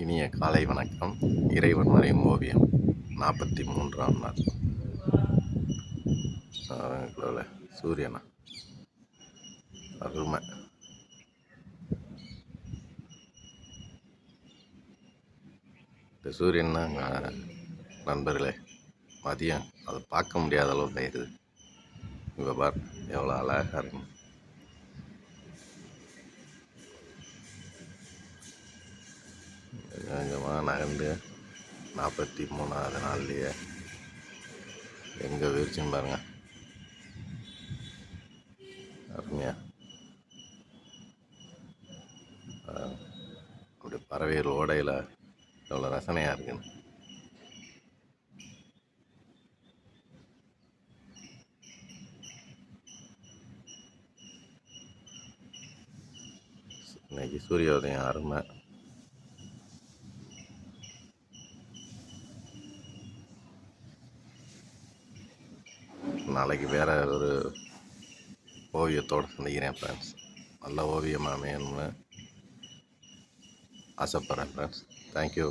இனிய காலை வணக்கம். இறைவன் வரையும் ஓவியம் 43ஆம் நாள். சூரியனா அருமை. இந்த சூரியன் தான் நண்பர்களே, மதியம் அதை பார்க்க முடியாத அளவுக்கு ஆயிடுது. இப்போ பார் எவ்வளோ அழகாக இருக்கு. கொஞ்சமாக நகர்ந்து 43ஆவது நாள்லையே எங்கே விரிச்சுன்னு பாருங்க. அருமையா அப்படி பறவைகள் ஓடையில் எவ்வளோ ரசனையாக இருக்குன்னு. இன்னைக்கு சூரியோதயம் அருமை. நாளைக்கு வேற ஒரு ஓவியத்தோடு சந்திக்கிறேன் ஃப்ரெண்ட்ஸ். நல்ல ஓவியம் அமையணும்னு ஆசைப்பட்றேன் ஃப்ரெண்ட்ஸ். தேங்க்யூ.